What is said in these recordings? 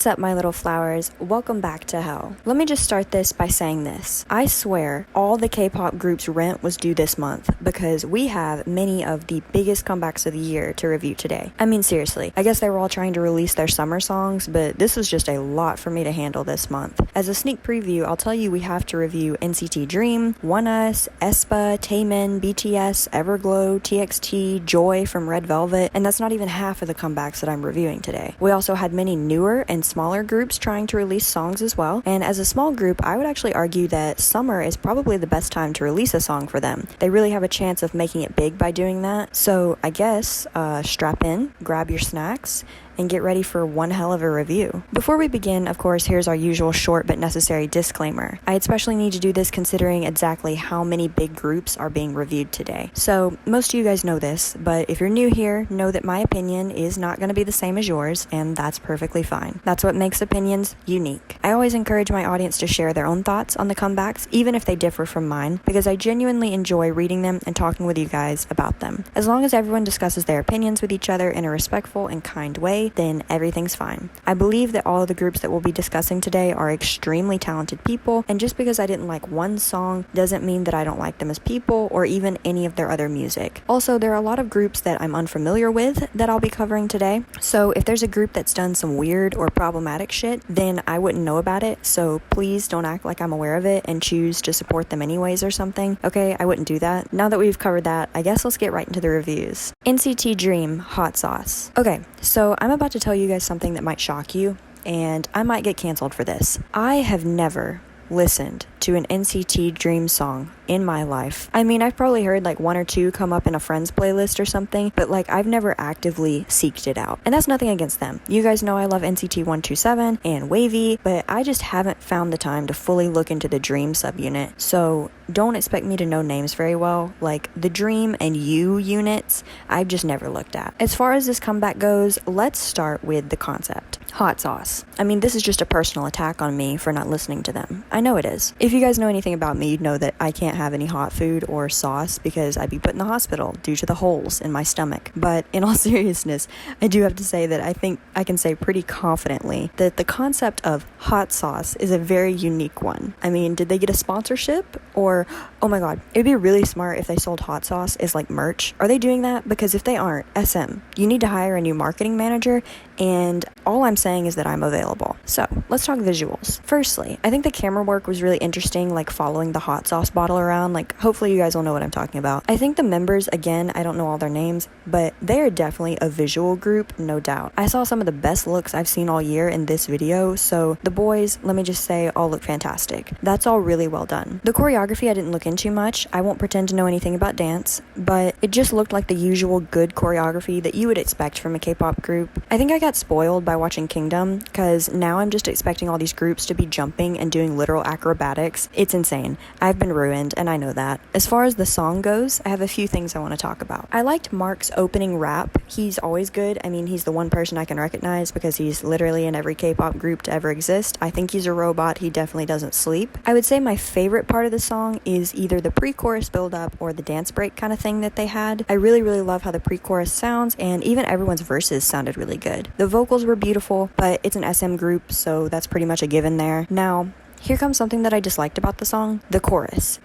What's up, my little flowers? Welcome back to hell. Let me just start this by saying this. I swear all the K-pop groups' rent was due this month because we have many of the biggest comebacks of the year to review today. I mean, seriously, I guess they were all trying to release their summer songs, but this was just a lot for me to handle this month. As a sneak preview, I'll tell you we have to review NCT Dream, ONEUS, aespa, Taemin, BTS, EVERGLOW, TXT, Joy from Red Velvet, and that's not even half of the comebacks that I'm reviewing today. We also had many newer and smaller groups trying to release songs as well, and as a small group, I would actually argue that summer is probably the best time to release a song for them. They really have a chance of making it big by doing that, so I guess strap in, grab your snacks, and get ready for one hell of a review. Before we begin, of course, here's our usual short but necessary disclaimer. I especially need to do this considering exactly how many big groups are being reviewed today. So, most of you guys know this, but if you're new here, know that my opinion is not going to be the same as yours, and that's perfectly fine. That's what makes opinions unique. I always encourage my audience to share their own thoughts on the comebacks, even if they differ from mine, because I genuinely enjoy reading them and talking with you guys about them. As long as everyone discusses their opinions with each other in a respectful and kind way, then everything's fine. I believe that all of the groups that we'll be discussing today are extremely talented people, and just because I didn't like one song doesn't mean that I don't like them as people or even any of their other music. Also, there are a lot of groups that I'm unfamiliar with that I'll be covering today, so if there's a group that's done some weird or problematic shit, then I wouldn't know about it, so please don't act like I'm aware of it and choose to support them anyways or something. Okay, I wouldn't do that. Now that we've covered that, I guess let's get right into the reviews. NCT Dream, Hot Sauce. Okay, so I'm about to tell you guys something that might shock you, and I might get canceled for this. I have never listened to an NCT Dream song in my life. I mean, I've probably heard like one or two come up in a friend's playlist or something, but like I've never actively seeked it out. And that's nothing against them. You guys know I love NCT 127 and Wavy, but I just haven't found the time to fully look into the Dream subunit. So don't expect me to know names very well. Like the Dream and U units, I've just never looked at. As far as this comeback goes, let's start with the concept. Hot sauce. I mean, this is just a personal attack on me for not listening to them. I know it is. If you guys know anything about me, you'd know that I can't have any hot food or sauce because I'd be put in the hospital due to the holes in my stomach. But in all seriousness, I do have to say that I think I can say pretty confidently that the concept of hot sauce is a very unique one. I mean, did they get a sponsorship? Or, oh my god, it'd be really smart if they sold hot sauce as like merch. Are they doing that? Because if they aren't, SM, you need to hire a new marketing manager, and all I'm saying is that I'm available. So, let's talk visuals. Firstly, I think the camera work was really interesting, like following the hot sauce bottle around. Like, hopefully you guys will know what I'm talking about. I think the members, again, I don't know all their names, but they are definitely a visual group, no doubt. I saw some of the best looks I've seen all year in this video, so the boys, let me just say, all look fantastic. That's all really well done. The choreography I didn't look into much. I won't pretend to know anything about dance, but it just looked like the usual good choreography that you would expect from a K-pop group. I think I got spoiled by watching Kingdom, because now I'm just expecting all these groups to be jumping and doing literal acrobatics. It's insane. I've been ruined, and I know that. As far as the song goes, I have a few things I want to talk about. I liked Mark's opening rap. He's always good. I mean, he's the one person I can recognize because he's literally in every K-pop group to ever exist. I think he's a robot. He definitely doesn't sleep. I would say my favorite part of the song is either the pre-chorus build-up or the dance break kind of thing that they had. I really love how the pre-chorus sounds, and even everyone's verses sounded really good. The vocals were beautiful, but it's an SM group, so that's pretty much a given there. Now, here comes something that I disliked about the song, the chorus.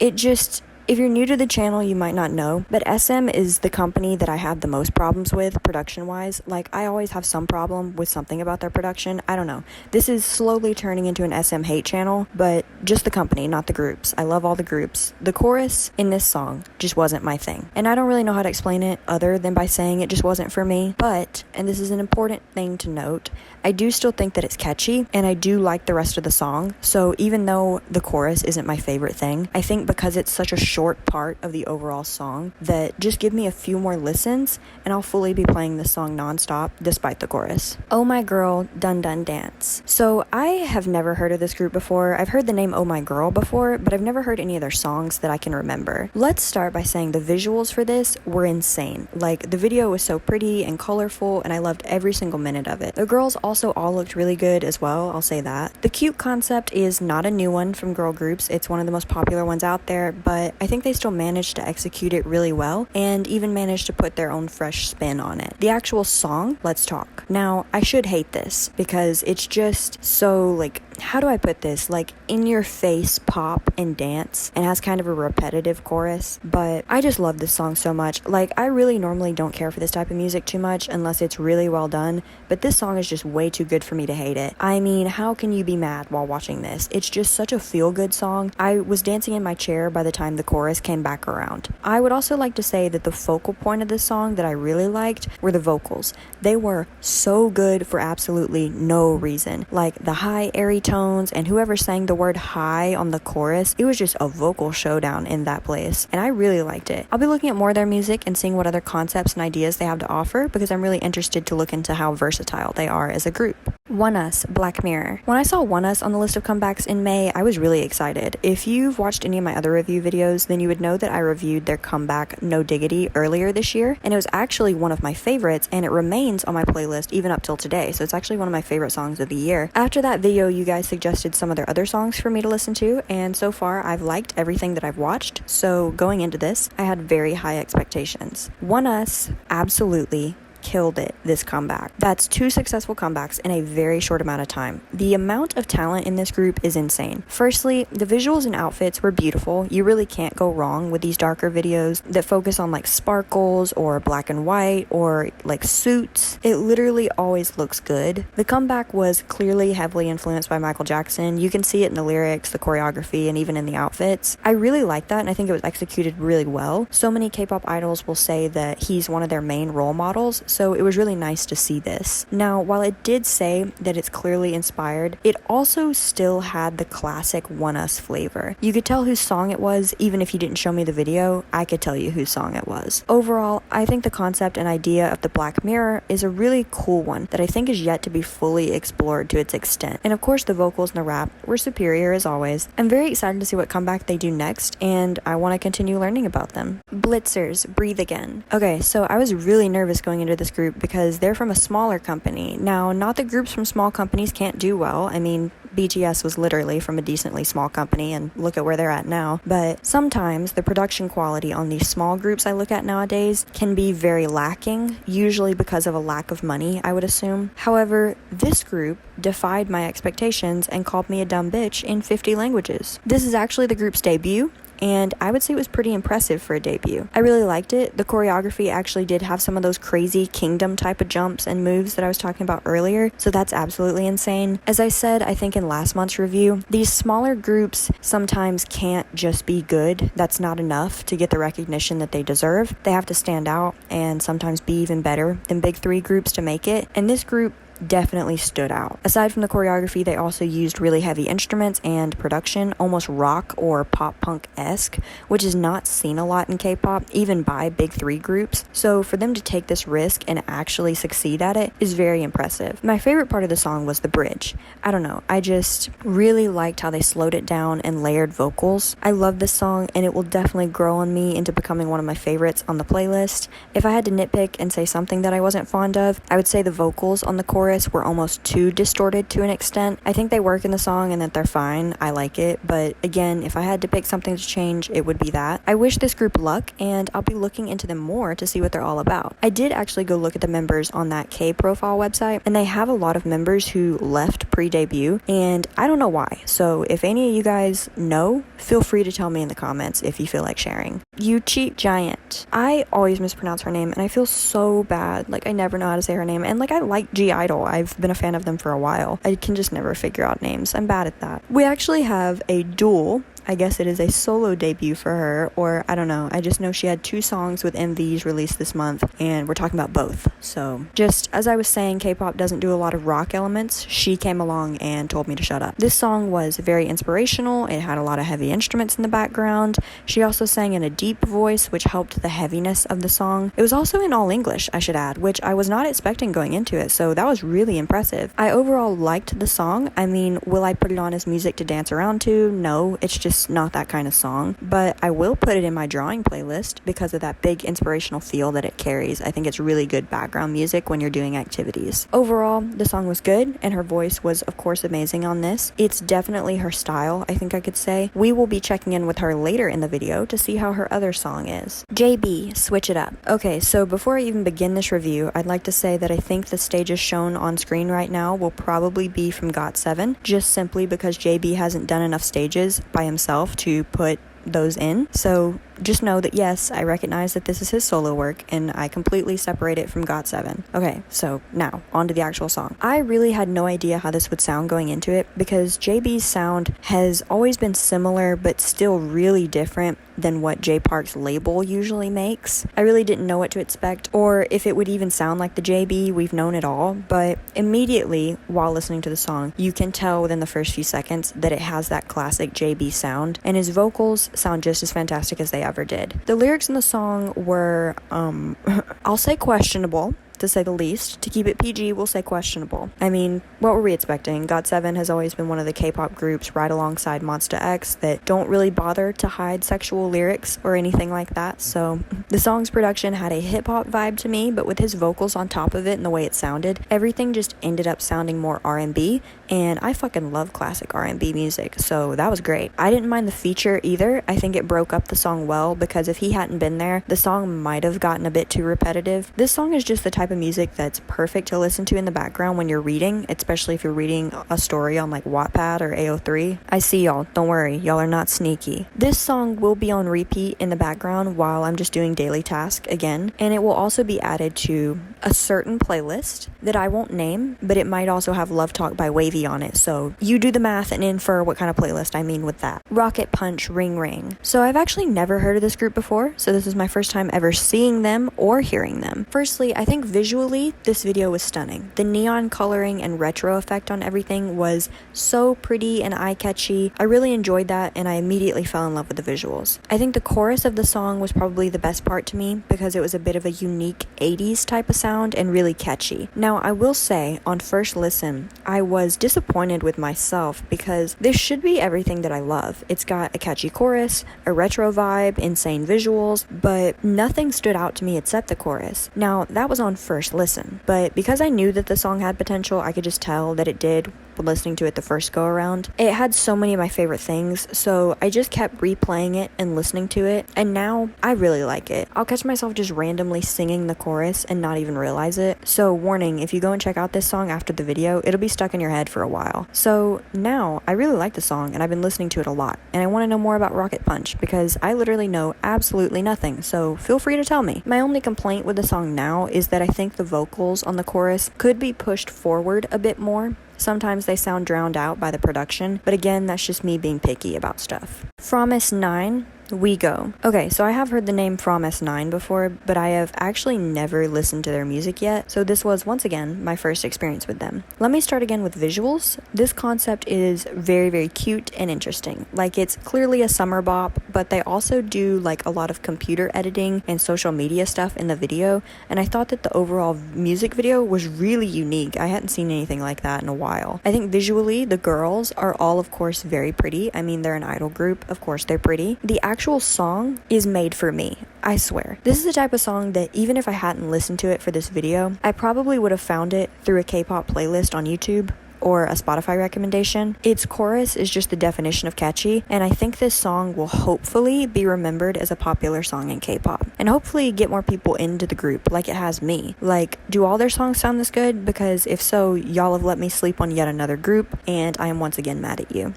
If you're new to the channel, you might not know, but SM is the company that I have the most problems with production-wise. Like, I always have some problem with something about their production. I don't know. This is slowly turning into an SM hate channel, but just the company, not the groups. I love all the groups. The chorus in this song just wasn't my thing. And I don't really know how to explain it other than by saying it just wasn't for me. But, and this is an important thing to note, I do still think that it's catchy, and I do like the rest of the song. So even though the chorus isn't my favorite thing, I think because it's such a short part of the overall song that just give me a few more listens and I'll fully be playing this song nonstop despite the chorus. Oh My Girl, Dun Dun Dance. So I have never heard of this group before. I've heard the name name Oh My Girl before, but I've never heard any of their songs that I can remember. Let's start by saying the visuals for this were insane. Like, the video was so pretty and colorful, and I loved every single minute of it. The girls also all looked really good as well, I'll say that. The cute concept is not a new one from girl groups. It's one of the most popular ones out there, but I think they still managed to execute it really well and even managed to put their own fresh spin on it. The actual song, Let's Talk. Now, I should hate this because it's just so, like, how do I put this? Like, in your face pop and dance, and has kind of a repetitive chorus, but I just love this song so much. Like, I really normally don't care for this type of music too much unless it's really well done, but this song is just way too good for me to hate it. I mean, how can you be mad while watching this? It's just such a feel-good song. I was dancing in my chair by the time the chorus came back around. I would also like to say that the focal point of this song that I really liked were the vocals. They were so good for absolutely no reason. Like, the high, airy tones, and whoever sang the word high on the chorus, it was just a vocal showdown in that place, and I really liked it. I'll be looking at more of their music and seeing what other concepts and ideas they have to offer because I'm really interested to look into how versatile they are as a group. ONEUS, Black Mirror. When I saw ONEUS on the list of comebacks in May, I was really excited. If you've watched any of my other review videos, then you would know that I reviewed their comeback No Diggity earlier this year, and it was actually one of my favorites, and it remains on my playlist even up till today, so it's actually one of my favorite songs of the year. After that video, you guys suggested some of their other songs for me to listen to, and so far I've liked everything that I've watched, so going into this, I had very high expectations. ONEUS absolutely killed it this comeback. That's 2 successful comebacks in a very short amount of time. The amount of talent in this group is insane. Firstly, the visuals and outfits were beautiful. You really can't go wrong with these darker videos that focus on like sparkles or black and white or like suits. It literally always looks good. The comeback was clearly heavily influenced by Michael Jackson. You can see it in the lyrics, the choreography, and even in the outfits. I really like that, and I think it was executed really well. So many K-pop idols will say that he's one of their main role models, so it was really nice to see this. Now, while it did say that it's clearly inspired, it also still had the classic ONEUS flavor. You could tell whose song it was, even if you didn't show me the video, I could tell you whose song it was. Overall, I think the concept and idea of the Black Mirror is a really cool one that I think is yet to be fully explored to its extent. And of course, the vocals and the rap were superior as always. I'm very excited to see what comeback they do next, and I want to continue learning about them. BLITZERS, Breathe Again. Okay, so I was really nervous going into this group because they're from a smaller company. Now, not that groups from small companies can't do well. I mean, BTS was literally from a decently small company, and look at where they're at now. But sometimes the production quality on these small groups I look at nowadays can be very lacking, usually because of a lack of money, I would assume. However, this group defied my expectations and called me a dumb bitch in 50 languages. This is actually the group's debut, and I would say it was pretty impressive for a debut. I really liked it. The choreography actually did have some of those crazy kingdom type of jumps and moves that I was talking about earlier, so that's absolutely insane. As I said, I think in last month's review, these smaller groups sometimes can't just be good. That's not enough to get the recognition that they deserve. They have to stand out and sometimes be even better than big 3 groups to make it, and this group definitely stood out. Aside from the choreography, they also used really heavy instruments and production, almost rock or pop punk-esque, which is not seen a lot in K-pop, even by big 3 groups. So for them to take this risk and actually succeed at it is very impressive. My favorite part of the song was the bridge. I don't know, I just really liked how they slowed it down and layered vocals. I love this song, and it will definitely grow on me into becoming one of my favorites on the playlist. If I had to nitpick and say something that I wasn't fond of, I would say the vocals on the chorus were almost too distorted to an extent. I think they work in the song and that they're fine. I like it, but again, if I had to pick something to change, it would be that. I wish this group luck, and I'll be looking into them more to see what they're all about. I did actually go look at the members on that K profile website, and they have a lot of members who left pre-debut, and I don't know why. So if any of you guys know, feel free to tell me in the comments if you feel like sharing. YUQI Giant. I always mispronounce her name, and I feel so bad. Like, I never know how to say her name, and like, I like I-DLE. I've been a fan of them for a while. I can just never figure out names. I'm bad at that. We actually have a dual I guess it is a solo debut for her, or I don't know. I just know she had 2 songs with MVs released this month, and we're talking about both. So just as I was saying, K-pop doesn't do a lot of rock elements. She came along and told me to shut up. This song was very inspirational. It had a lot of heavy instruments in the background. She also sang in a deep voice, which helped the heaviness of the song. It was also in all English, I should add, which I was not expecting going into it, so that was really impressive. I overall liked the song. I mean, will I put it on as music to dance around to? No, it's just not that kind of song, but I will put it in my drawing playlist because of that big inspirational feel that it carries. I think it's really good background music when you're doing activities. Overall, the song was good, and her voice was of course amazing on this. It's definitely her style, I think I could say. We will be checking in with her later in the video to see how her other song is. JB, Switch It Up. Okay, so before I even begin this review, I'd like to say that I think the stages shown on screen right now will probably be from GOT7, just simply because JB hasn't done enough stages by himself to put those in. So just know that yes, I recognize that this is his solo work, and I completely separate it from GOT7. Okay, so now on to the actual song. I really had no idea how this would sound going into it because JB's sound has always been similar but still really different than what J Park's label usually makes. I really didn't know what to expect or if it would even sound like the JB we've known at all, but immediately while listening to the song, you can tell within the first few seconds that it has that classic JB sound, and his vocals sound just as fantastic as they ever did. The lyrics in the song were, I'll say questionable, to say the least. To keep it PG, we'll say questionable. I mean, what were we expecting? GOT7 has always been one of the K-pop groups right alongside Monsta X that don't really bother to hide sexual lyrics or anything like that, so the song's production had a hip-hop vibe to me, but with his vocals on top of it and the way it sounded, everything just ended up sounding more R&B, and I fucking love classic R&B music, so that was great. I didn't mind the feature either. I think it broke up the song well, because if he hadn't been there, the song might have gotten a bit too repetitive. This song is just the type of music that's perfect to listen to in the background when you're reading, especially if you're reading a story on like Wattpad or AO3. I see y'all, don't worry, y'all are not sneaky. This song will be on repeat in the background while I'm just doing daily tasks again, and it will also be added to a certain playlist that I won't name, but it might also have Love Talk by Wavy on it, so you do the math and infer what kind of playlist I mean with that. Rocket Punch Ring Ring. So I've actually never heard of this group before, so this is my first time ever seeing them or hearing them. Firstly, I think visually, this video was stunning. The neon coloring and retro effect on everything was so pretty and eye-catchy. I really enjoyed that, and I immediately fell in love with the visuals. I think the chorus of the song was probably the best part to me because it was a bit of a unique 80s type of sound and really catchy. Now, I will say, on first listen, I was disappointed with myself because this should be everything that I love. It's got a catchy chorus, a retro vibe, insane visuals, but nothing stood out to me except the chorus. Now, that was on first listen, but because I knew that the song had potential, I could just tell that it did listening to it the first go around. It had so many of my favorite things, so I just kept replaying it and listening to it, and now I really like it. I'll catch myself just randomly singing the chorus and not even realize it, so warning, if you go and check out this song after the video, it'll be stuck in your head for a while. So now, I really like the song, and I've been listening to it a lot, and I want to know more about Rocket Punch, because I literally know absolutely nothing, so feel free to tell me. My only complaint with the song now is that I think the vocals on the chorus could be pushed forward a bit more. Sometimes they sound drowned out by the production, but again, that's just me being picky about stuff. From S9, We Go. Okay, so I have heard the name From S9 before, but I have actually never listened to their music yet, so this was, once again, my first experience with them. Let me start again with visuals. This concept is very, very cute and interesting. Like, it's clearly a summer bop, but they also do, like, a lot of computer editing and social media stuff in the video, and I thought that the overall music video was really unique. I hadn't seen anything like that in a while. I think visually, the girls are all, of course, very pretty. I mean, they're an idol group. Of course, they're pretty. The actual song is made for me. I swear. This is the type of song that even if I hadn't listened to it for this video, I probably would have found it through a K-pop playlist on YouTube or a Spotify recommendation. Its chorus is just the definition of catchy, and I think this song will hopefully be remembered as a popular song in K-pop, and hopefully get more people into the group like it has me. Like, do all their songs sound this good? Because if so, y'all have let me sleep on yet another group, and I am once again mad at you.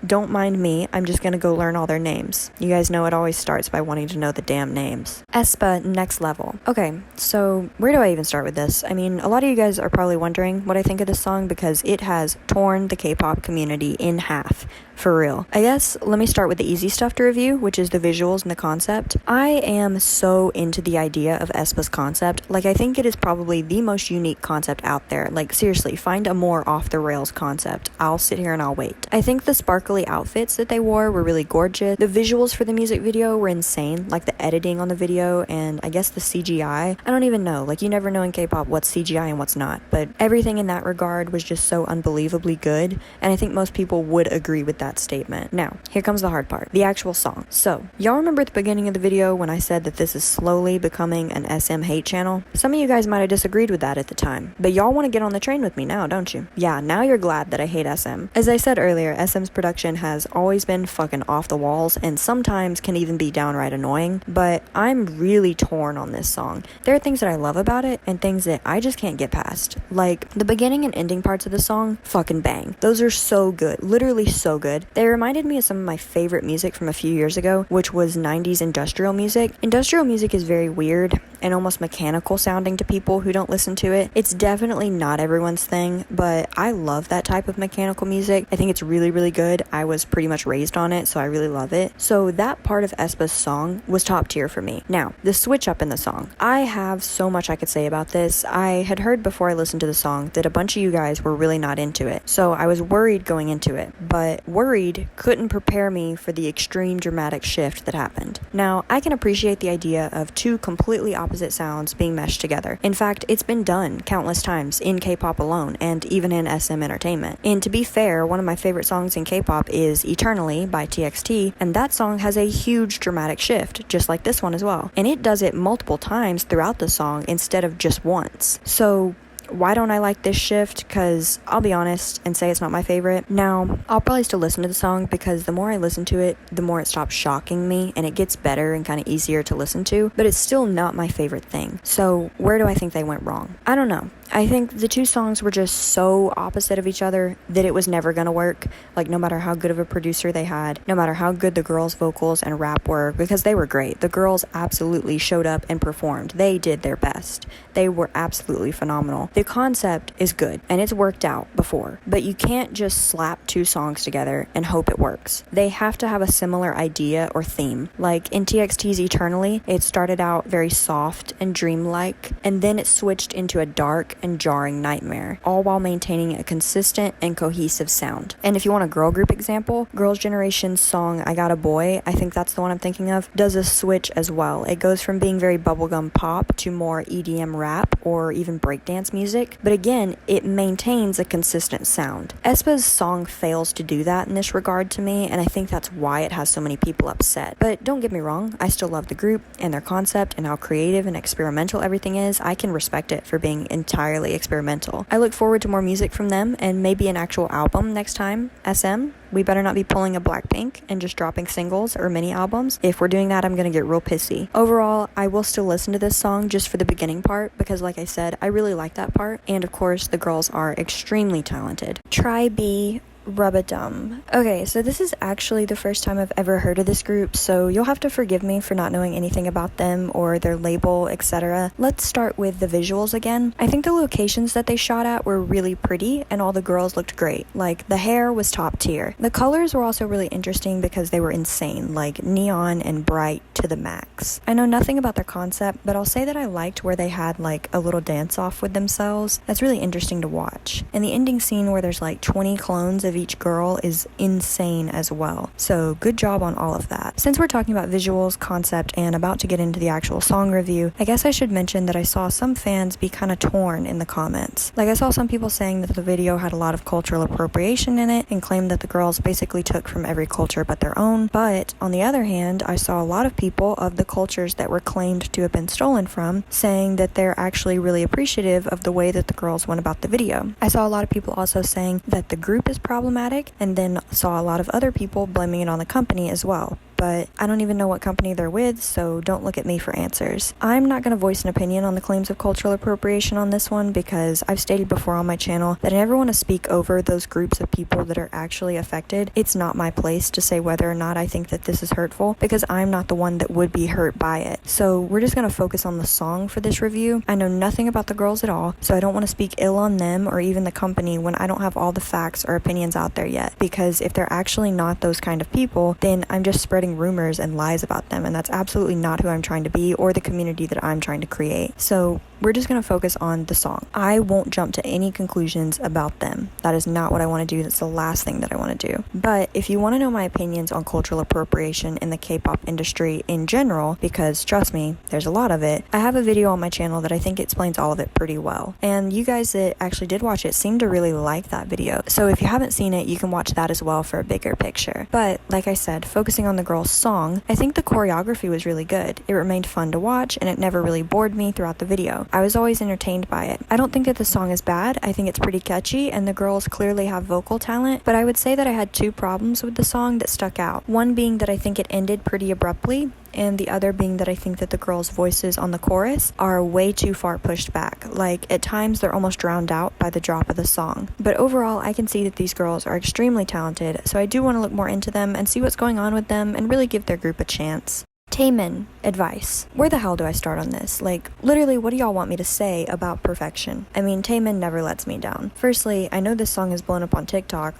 Don't mind me, I'm just gonna go learn all their names. You guys know it always starts by wanting to know the damn names. aespa, Next Level. Okay, so where do I even start with this? I mean, a lot of you guys are probably wondering what I think of this song because it has torn the K-pop community in half. For real. I guess let me start with the easy stuff to review, which is the visuals and the concept. I am so into the idea of aespa's concept. Like, I think it is probably the most unique concept out there. Like, seriously, find a more off the rails concept. I'll sit here and I'll wait. I think the sparkly outfits that they wore were really gorgeous. The visuals for the music video were insane, like the editing on the video and I guess the CGI. I don't even know, like, you never know in K-pop what's CGI and what's not, but everything in that regard was just so unbelievably good, and I think most people would agree with that statement. Now, here comes the hard part, the actual song. So, y'all remember at the beginning of the video when I said that this is slowly becoming an SM hate channel? Some of you guys might have disagreed with that at the time, but y'all want to get on the train with me now, don't you? Yeah, now you're glad that I hate SM. As I said earlier, SM's production has always been fucking off the walls and sometimes can even be downright annoying, but I'm really torn on this song. There are things that I love about it and things that I just can't get past. Like, the beginning and ending parts of the song, fucking bang. Those are so good, literally so good. They reminded me of some of my favorite music from a few years ago, which was 90s industrial music. Industrial music is very weird and almost mechanical sounding to people who don't listen to it. It's definitely not everyone's thing, but I love that type of mechanical music. I think it's really, really good. I was pretty much raised on it, so I really love it. So that part of aespa's song was top tier for me. Now, the switch up in the song. I have so much I could say about this. I had heard before I listened to the song that a bunch of you guys were really not into it, so I was worried going into it, but worried couldn't prepare me for the extreme dramatic shift that happened. Now, I can appreciate the idea of two completely opposite sounds being meshed together. In fact, it's been done countless times in K-pop alone, and even in SM entertainment. And to be fair, one of my favorite songs in K-pop is Eternally by TXT, and that song has a huge dramatic shift, just like this one as well. And it does it multiple times throughout the song instead of just once. So why don't I like this shift? Because I'll be honest and say it's not my favorite. Now, I'll probably still listen to the song because the more I listen to it, the more it stops shocking me and it gets better and kind of easier to listen to, but it's still not my favorite thing. So where do I think they went wrong? I don't know. I think the two songs were just so opposite of each other that it was never gonna work. Like, no matter how good of a producer they had, no matter how good the girls' vocals and rap were, because they were great. The girls absolutely showed up and performed. They did their best. They were absolutely phenomenal. The concept is good and it's worked out before, but you can't just slap two songs together and hope it works. They have to have a similar idea or theme. Like in TXT's Eternally, it started out very soft and dreamlike, and then it switched into a dark and jarring nightmare, all while maintaining a consistent and cohesive sound. And if you want a girl group example, Girls' Generation's song I Got a Boy, I think that's the one I'm thinking of, does a switch as well. It goes from being very bubblegum pop to more EDM rap or even breakdance music, but again, it maintains a consistent sound. aespa's song fails to do that in this regard to me, and I think that's why it has so many people upset. But don't get me wrong, I still love the group and their concept and how creative and experimental everything is. I can respect it for being entirely experimental. I look forward to more music from them and maybe an actual album next time. SM, we better not be pulling a Blackpink and just dropping singles or mini albums. If we're doing that, I'm gonna get real pissy. Overall, I will still listen to this song just for the beginning part because, like I said, I really like that part, and of course the girls are extremely talented. Try B, Rub-a-Dum. Okay, so this is actually the first time I've ever heard of this group, so you'll have to forgive me for not knowing anything about them or their label, etc. Let's start with the visuals again. I think the locations that they shot at were really pretty and all the girls looked great. Like, the hair was top tier. The colors were also really interesting because they were insane, like neon and bright to the max. I know nothing about their concept, but I'll say that I liked where they had like a little dance off with themselves. That's really interesting to watch. And the ending scene where there's like 20 clones of each girl is insane as well. So good job on all of that. Since we're talking about visuals, concept, and about to get into the actual song review, I guess I should mention that I saw some fans be kind of torn in the comments. Like, I saw some people saying that the video had a lot of cultural appropriation in it and claimed that the girls basically took from every culture but their own. But on the other hand, I saw a lot of people of the cultures that were claimed to have been stolen from saying that they're actually really appreciative of the way that the girls went about the video. I saw a lot of people also saying that the group is problematic, and then saw a lot of other people blaming it on the company as well. but I don't even know what company they're with, so don't look at me for answers. I'm not going to voice an opinion on the claims of cultural appropriation on this one because I've stated before on my channel that I never want to speak over those groups of people that are actually affected. It's not my place to say whether or not I think that this is hurtful because I'm not the one that would be hurt by it. So we're just going to focus on the song for this review. I know nothing about the girls at all, so I don't want to speak ill on them or even the company when I don't have all the facts or opinions out there yet, because if they're actually not those kind of people, then I'm just spreading rumors and lies about them, and that's absolutely not who I'm trying to be or the community that I'm trying to create. So we're just going to focus on the song. I won't jump to any conclusions about them. That is not what I want to do. That's the last thing that I want to do. But if you want to know my opinions on cultural appropriation in the K-pop industry in general, because trust me, there's a lot of it, I have a video on my channel that I think explains all of it pretty well. And you guys that actually did watch it seem to really like that video. So if you haven't seen it, you can watch that as well for a bigger picture. But like I said, focusing on the girls' song, I think the choreography was really good. It remained fun to watch and it never really bored me throughout the video. I was always entertained by it. I don't think that the song is bad. I think it's pretty catchy and the girls clearly have vocal talent, but I would say that I had two problems with the song that stuck out. One being that I think it ended pretty abruptly, and the other being that I think that the girls' voices on the chorus are way too far pushed back. Like, at times they're almost drowned out by the drop of the song. But overall, I can see that these girls are extremely talented, so I do want to look more into them and see what's going on with them and really give their group a chance. Taemin, advice. Where the hell do I start on this? Like, literally, what do y'all want me to say about perfection? I mean, Taemin never lets me down. Firstly, I know this song has blown up on TikTok,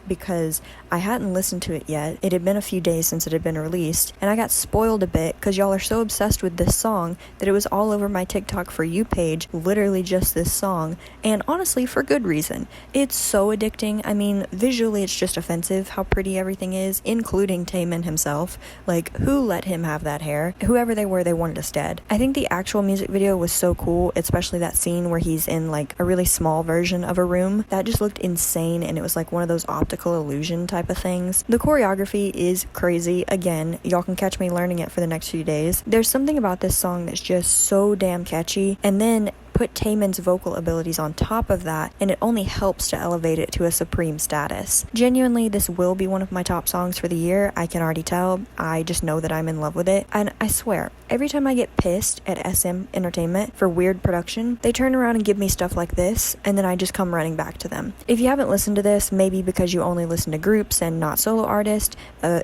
because I hadn't listened to it yet. It had been a few days since it had been released, and I got spoiled a bit because y'all are so obsessed with this song that it was all over my TikTok For You page, literally just this song, and honestly, for good reason. It's so addicting. I mean, visually, it's just offensive how pretty everything is, including Taemin himself. Like, who let him have that hair? Whoever they were, they wanted us dead. I think the actual music video was so cool, especially that scene where he's in like a really small version of a room. That just looked insane, and it was like one of those optical illusion type of things. The choreography is crazy. Again, y'all can catch me learning it for the next few days. There's something about this song that's just so damn catchy, and then put Taemin's vocal abilities on top of that, and it only helps to elevate it to a supreme status. Genuinely, this will be one of my top songs for the year. I can already tell. I just know that I'm in love with it, and I swear, every time I get pissed at SM Entertainment for weird production, they turn around and give me stuff like this, and then I just come running back to them. If you haven't listened to this, maybe because you only listen to groups and not solo artists,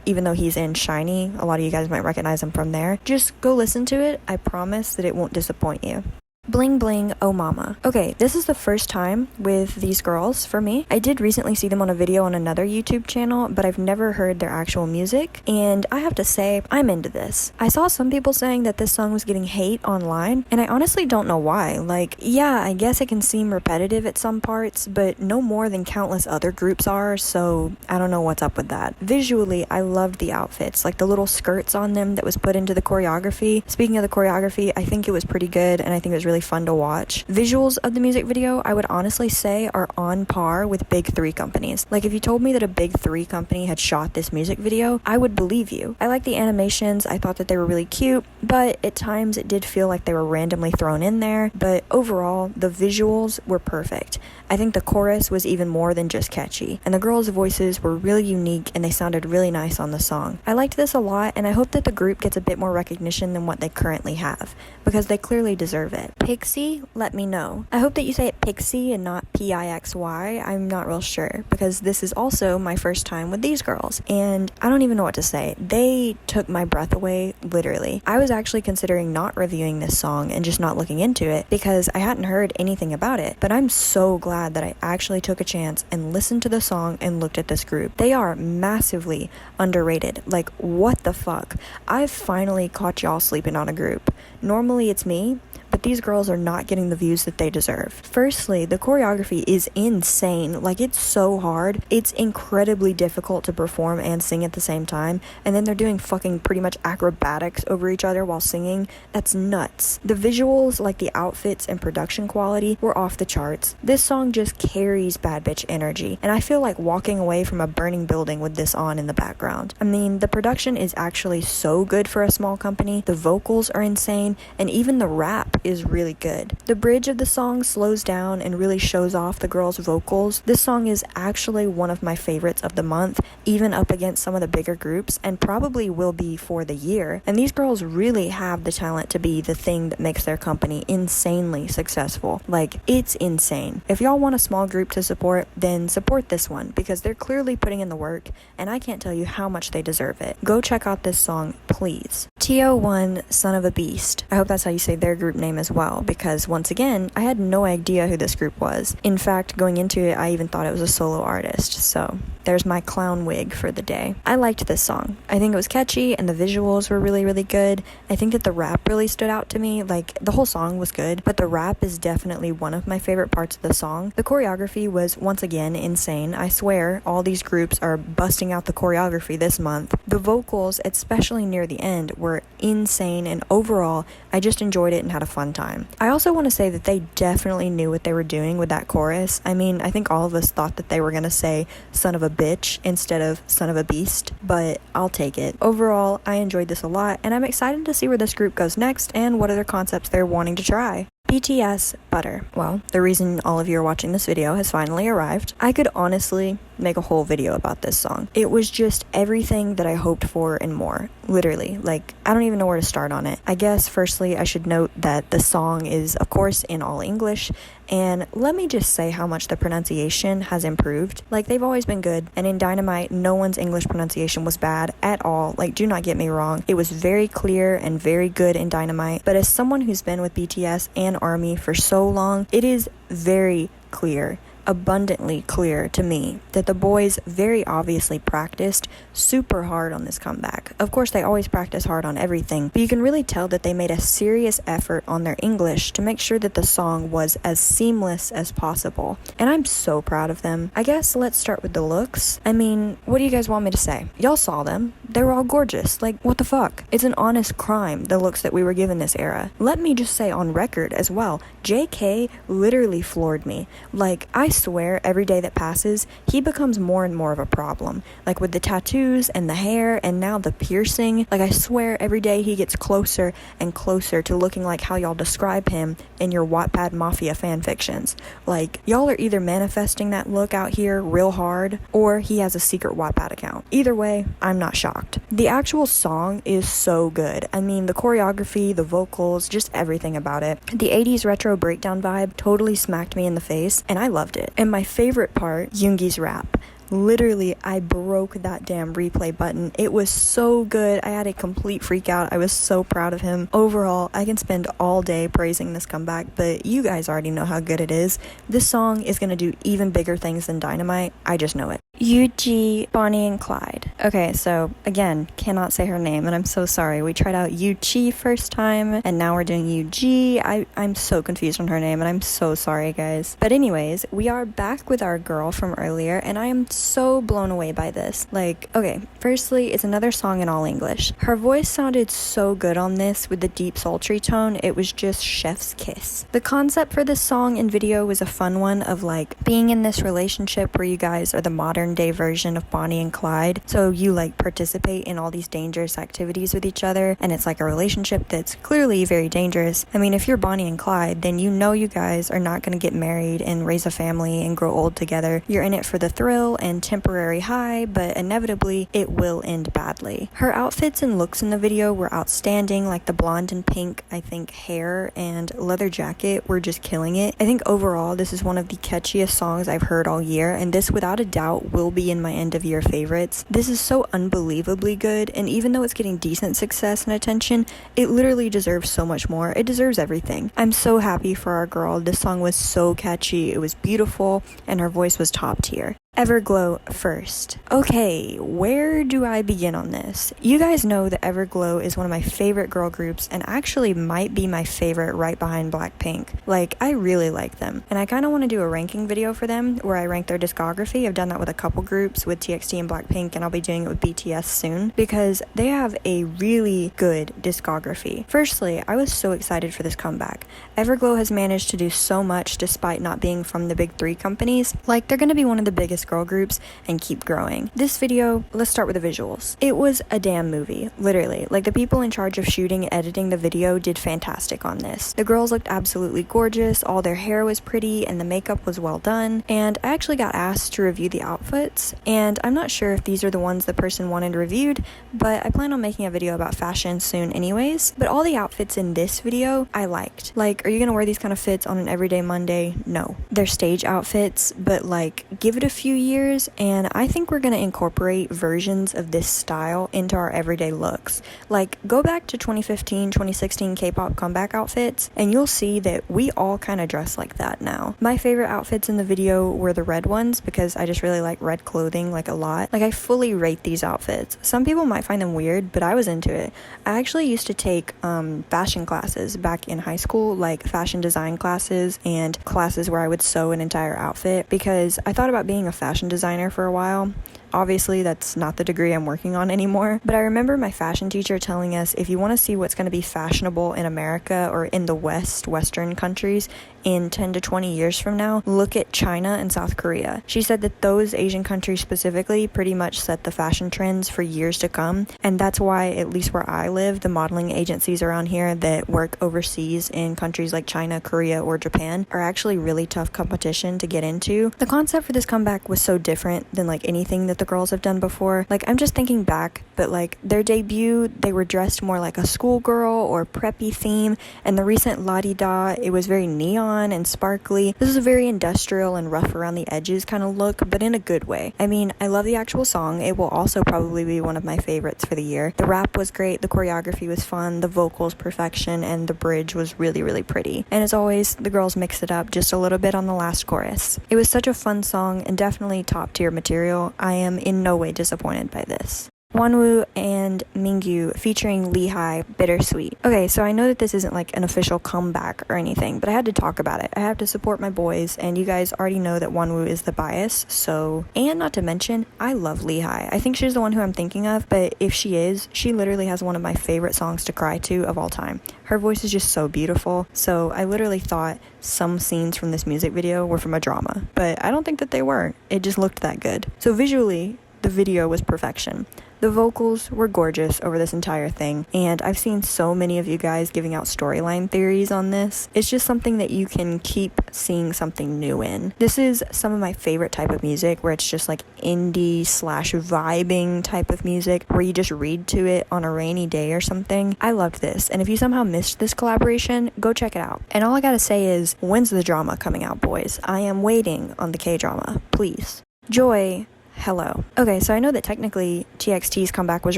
even though he's in SHINee, a lot of you guys might recognize him from there, just go listen to it. I promise that it won't disappoint you. Bling Bling, Oh Mama. Okay, this is the first time with these girls for me. I did recently see them on a video on another YouTube channel, but I've never heard their actual music, and I have to say, I'm into this. I saw some people saying that this song was getting hate online, and I honestly don't know why. Like, yeah, I guess it can seem repetitive at some parts, but no more than countless other groups are, so I don't know what's up with that. Visually, I loved the outfits, like the little skirts on them that was put into the choreography. Speaking of the choreography, I think it was pretty good, and I think it was really fun to watch. Visuals of the music video, I would honestly say, are on par with big three companies. Like, if you told me that a big three company had shot this music video, I would believe you. I like the animations. I thought that they were really cute, but at times it did feel like they were randomly thrown in there. But overall, the visuals were perfect. I think the chorus was even more than just catchy, and the girls' voices were really unique and they sounded really nice on the song. I liked this a lot, and I hope that the group gets a bit more recognition than what they currently have, because they clearly deserve it. PIXY, let me know. I hope that you say it PIXY and not PIXY. I'm not real sure, because this is also my first time with these girls, and I don't even know what to say. They took my breath away, literally. I was actually considering not reviewing this song and just not looking into it, because I hadn't heard anything about it, but I'm so glad that I actually took a chance and listened to the song and looked at this group. They are massively underrated. Like, what the fuck? I've finally caught y'all sleeping on a group. Normally it's me, but these girls are not getting the views that they deserve. Firstly, the choreography is insane. Like, it's so hard. It's incredibly difficult to perform and sing at the same time, and then they're doing fucking pretty much acrobatics over each other while singing. That's nuts. The visuals, like the outfits and production quality, were off the charts. This song just carries bad bitch energy, and I feel like walking away from a burning building with this on in the background. I mean, the production is actually so good for a small company. The vocals are insane, and even the rap is really good. The bridge of the song slows down and really shows off the girls' vocals. This song is actually one of my favorites of the month, even up against some of the bigger groups, and probably will be for the year. And these girls really have the talent to be the thing that makes their company insanely successful. Like, it's insane. If y'all want a small group to support, then support this one, because they're clearly putting in the work, and I can't tell you how much they deserve it. Go check out this song, please. TO1, Son of a Beast. I hope that's how you say their group name as well, because once again, I had no idea who this group was. In fact, going into it, I even thought it was a solo artist, so there's my clown wig for the day. I liked this song. I think it was catchy, and the visuals were really, really good. I think that the rap really stood out to me. Like, the whole song was good, but the rap is definitely one of my favorite parts of the song. The choreography was, once again, insane. I swear, all these groups are busting out the choreography this month. The vocals, especially near the end, were insane, and overall, I just enjoyed it and had a fun time. I also want to say that they definitely knew what they were doing with that chorus. I mean, I think all of us thought that they were gonna say son of a bitch instead of son of a beast, but I'll take it. Overall, I enjoyed this a lot, and I'm excited to see where this group goes next and what other concepts they're wanting to try. BTS Butter. Well, the reason all of you are watching this video has finally arrived. I could honestly make a whole video about this song. It was just everything that I hoped for and more. Literally. Like, I don't even know where to start on it. I guess, firstly, I should note that the song is, of course, in all English, and let me just say how much the pronunciation has improved. Like, they've always been good, and in Dynamite, no one's English pronunciation was bad at all. Like, do not get me wrong. It was very clear and very good in Dynamite, but as someone who's been with BTS and ARMY for so long, it is very clear, abundantly clear to me that the boys very obviously practiced super hard on this comeback. Of course, they always practice hard on everything, but you can really tell that they made a serious effort on their English to make sure that the song was as seamless as possible. And I'm so proud of them. I guess let's start with the looks. I mean, what do you guys want me to say? Y'all saw them. They were all gorgeous. Like, what the fuck? It's an honest crime, the looks that we were given this era. Let me just say on record as well, JK literally floored me. Like, I swear every day that passes, he becomes more and more of a problem. Like, with the tattoos and the hair and now the piercing, like, I swear every day he gets closer and closer to looking like how y'all describe him in your Wattpad Mafia fanfictions. Like, y'all are either manifesting that look out here real hard, or he has a secret Wattpad account. Either way, I'm not shocked. The actual song is so good. I mean, the choreography, the vocals, just everything about it. The 80s retro breakdown vibe totally smacked me in the face, and I loved it. And my favorite part, Yoongi's rap. Literally, I broke that damn replay button. It was so good. I had a complete freak out. I was so proud of him. Overall, I can spend all day praising this comeback, but you guys already know how good it is. This song is gonna do even bigger things than Dynamite. I just know it. YUQI, Bonnie and Clyde. Okay, so again, cannot say her name, and I'm so sorry. We tried out YUQI first time, and now we're doing YUQI. I'm so confused on her name, and I'm so sorry, guys. But anyways, we are back with our girl from earlier, and I am so blown away by this. Like, okay, firstly, it's another song in all English. Her voice sounded so good on this with the deep sultry tone. It was just chef's kiss. The concept for this song and video was a fun one of like being in this relationship where you guys are the modern day version of Bonnie and Clyde. So you like participate in all these dangerous activities with each other, and it's like a relationship that's clearly very dangerous. I mean, if you're Bonnie and Clyde, then you know you guys are not going to get married and raise a family and grow old together. You're in it for the thrill and temporary high, but inevitably it will end badly. Her outfits and looks in the video were outstanding, like the blonde and pink, I think, hair and leather jacket were just killing it. I think overall this is one of the catchiest songs I've heard all year, and this without a doubt will be in my end of year favorites. This is so unbelievably good, and even though it's getting decent success and attention, it literally deserves so much more. It deserves everything. I'm so happy for our girl. This song was so catchy, it was beautiful, and her voice was top tier. EVERGLOW first. Okay, where do I begin on this? You guys know that EVERGLOW is one of my favorite girl groups and actually might be my favorite right behind Blackpink. Like, I really like them. And I kind of want to do a ranking video for them where I rank their discography. I've done that with a couple groups with TXT and Blackpink, and I'll be doing it with BTS soon because they have a really good discography. Firstly, I was so excited for this comeback. EVERGLOW has managed to do so much despite not being from the big three companies. Like, they're going to be one of the biggest girl groups and keep growing. This video, let's start with the visuals. It was a damn movie, literally. Like, the people in charge of shooting and editing the video did fantastic on this. The girls looked absolutely gorgeous, all their hair was pretty, and the makeup was well done. And I actually got asked to review the outfits, and I'm not sure if these are the ones the person wanted reviewed, but I plan on making a video about fashion soon anyways. But all the outfits in this video I liked. Like, are you gonna wear these kind of fits on an everyday Monday? No. They're stage outfits, but like, give it a few years and I think we're gonna incorporate versions of this style into our everyday looks. Like, go back to 2015, 2016 K-pop comeback outfits and you'll see that we all kind of dress like that now. My favorite outfits in the video were the red ones because I just really like red clothing like a lot. Like, I fully rate these outfits. Some people might find them weird, but I was into it. I actually used to take fashion classes back in high school, like fashion design classes and classes where I would sew an entire outfit because I thought about being a fashion designer for a while. Obviously, that's not the degree I'm working on anymore, but I remember my fashion teacher telling us if you want to see what's going to be fashionable in America or in the Western countries in 10 to 20 years from now, look at China and South Korea. She said that those Asian countries specifically pretty much set the fashion trends for years to come, and that's why, at least where I live, the modeling agencies around here that work overseas in countries like China, Korea, or Japan are actually really tough competition to get into. The concept for this comeback was so different than like anything that the girls have done before. Like, I'm just thinking back, but like their debut, they were dressed more like a schoolgirl or preppy theme, and the recent La-Di-Da, it was very neon and sparkly. This is a very industrial and rough around the edges kind of look, but in a good way. I mean, I love the actual song. It will also probably be one of my favorites for the year. The rap was great, the choreography was fun, the vocals perfection, and the bridge was really, really pretty. And as always, the girls mixed it up just a little bit on the last chorus. It was such a fun song and definitely top tier material. I am in no way disappointed by this. WONWOO and MINGYU featuring Lehigh, Bittersweet. Okay, so I know that this isn't like an official comeback or anything, but I had to talk about it. I have to support my boys, and you guys already know that WONWOO is the bias, so... And not to mention, I love Lehigh. I think she's the one who I'm thinking of, but if she is, she literally has one of my favorite songs to cry to of all time. Her voice is just so beautiful, so I literally thought some scenes from this music video were from a drama, but I don't think that they were. It just looked that good. So visually, the video was perfection. The vocals were gorgeous over this entire thing, and I've seen so many of you guys giving out storyline theories on this. It's just something that you can keep seeing something new in. This is some of my favorite type of music, where it's just like indie / vibing type of music, where you just read to it on a rainy day or something. I loved this, and if you somehow missed this collaboration, go check it out. And all I gotta say is, when's the drama coming out, boys? I am waiting on the K-drama, please. Joy. Hello. Okay, so I know that technically TXT's comeback was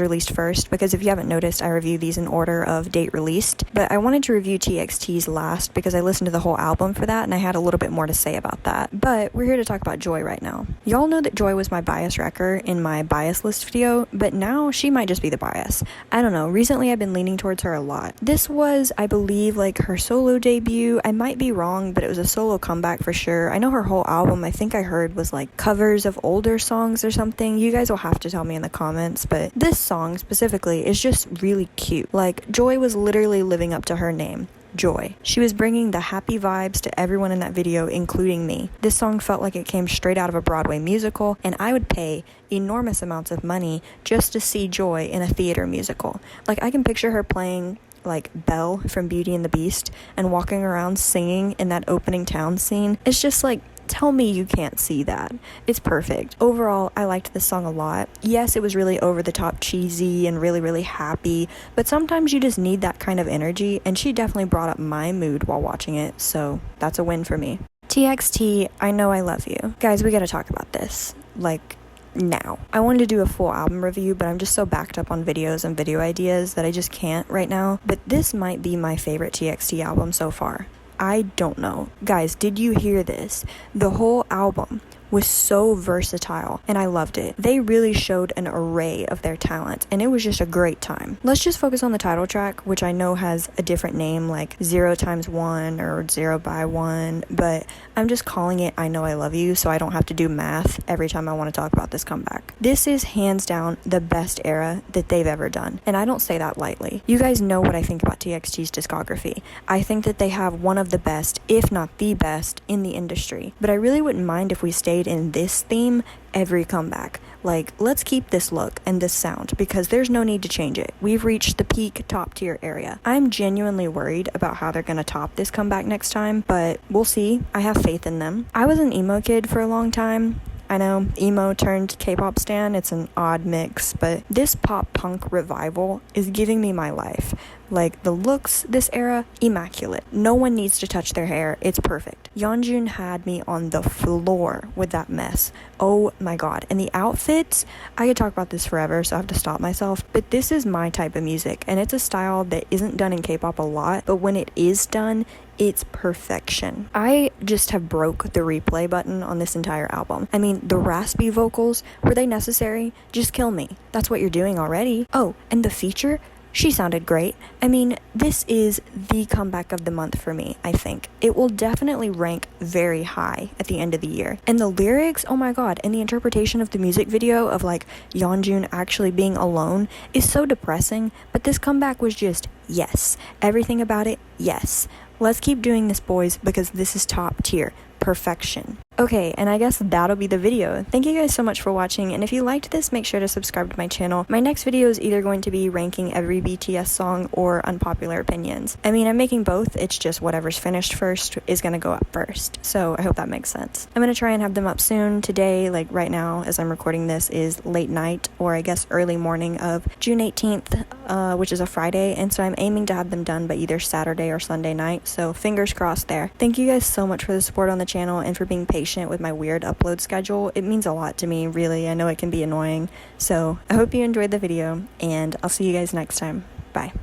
released first, because if you haven't noticed, I review these in order of date released, but I wanted to review TXT's last because I listened to the whole album for that and I had a little bit more to say about that. But we're here to talk about Joy right now. Y'all know that Joy was my bias wrecker in my bias list video, but now she might just be the bias. I don't know, recently I've been leaning towards her a lot. This was, I believe, like her solo debut. I might be wrong, but it was a solo comeback for sure. I know her whole album, I think I heard, was like covers of older songs or something. You guys will have to tell me in the comments, but this song specifically is just really cute. Like, Joy was literally living up to her name, Joy. She was bringing the happy vibes to everyone in that video, including me. This song felt like it came straight out of a Broadway musical, and I would pay enormous amounts of money just to see Joy in a theater musical. Like, I can picture her playing like Belle from Beauty and the Beast and walking around singing in that opening town scene. It's just like, tell me you can't see that. It's perfect. Overall, I liked this song a lot. Yes, it was really over the top cheesy and really, really happy, but sometimes you just need that kind of energy, and she definitely brought up my mood while watching it, so that's a win for me. TXT, I Know I Love You. Guys, we gotta talk about this. Like, now. I wanted to do a full album review, but I'm just so backed up on videos and video ideas that I just can't right now. But this might be my favorite TXT album so far. I don't know. Guys, did you hear this? The whole album was so versatile, and I loved it. They really showed an array of their talent, and it was just a great time. Let's just focus on the title track, which I know has a different name, like 0x1 or 0x1, but I'm just calling it I Know I Love You, so I don't have to do math every time I want to talk about this comeback. This is hands down the best era that they've ever done, and I don't say that lightly. You guys know what I think about TXT's discography. I think that they have one of the best, if not the best, in the industry, but I really wouldn't mind if we stayed stayed in this theme every comeback. Like, let's keep this look and this sound because there's no need to change it. We've reached the peak top tier area. I'm genuinely worried about how they're gonna top this comeback next time, but we'll see. I have faith in them. I was an emo kid for a long time. I know, emo turned K-pop stan, it's an odd mix, but this pop punk revival is giving me my life. Like, the looks this era, immaculate. No one needs to touch their hair, it's perfect. Yeonjun had me on the floor with that mess. Oh my god. And the outfits, I could talk about this forever, so I have to stop myself, but this is my type of music, and it's a style that isn't done in K-pop a lot, but when it is done, it's perfection. I just have broke the replay button on this entire album. I mean, the raspy vocals, were they necessary? Just kill me. That's what you're doing already. Oh, and the feature? She sounded great. I mean, this is the comeback of the month for me, I think. It will definitely rank very high at the end of the year. And the lyrics, oh my god, and the interpretation of the music video of like Yeonjun actually being alone is so depressing, but this comeback was just yes. Everything about it, yes. Let's keep doing this, boys, because this is top tier. Perfection. Okay, and I guess that'll be the video. Thank you guys so much for watching, and if you liked this, make sure to subscribe to my channel. My next video is either going to be ranking every BTS song or unpopular opinions. I mean, I'm making both, it's just whatever's finished first is gonna go up first, so I hope that makes sense. I'm gonna try and have them up soon. Today, like right now, as I'm recording this, is late night, or I guess early morning of June 18th, which is a Friday, and so I'm aiming to have them done by either Saturday or Sunday night, so fingers crossed there. Thank you guys so much for the support on the channel and for being patient with my weird upload schedule. It means a lot to me, really. I know it can be annoying. So I hope you enjoyed the video, and I'll see you guys next time. Bye.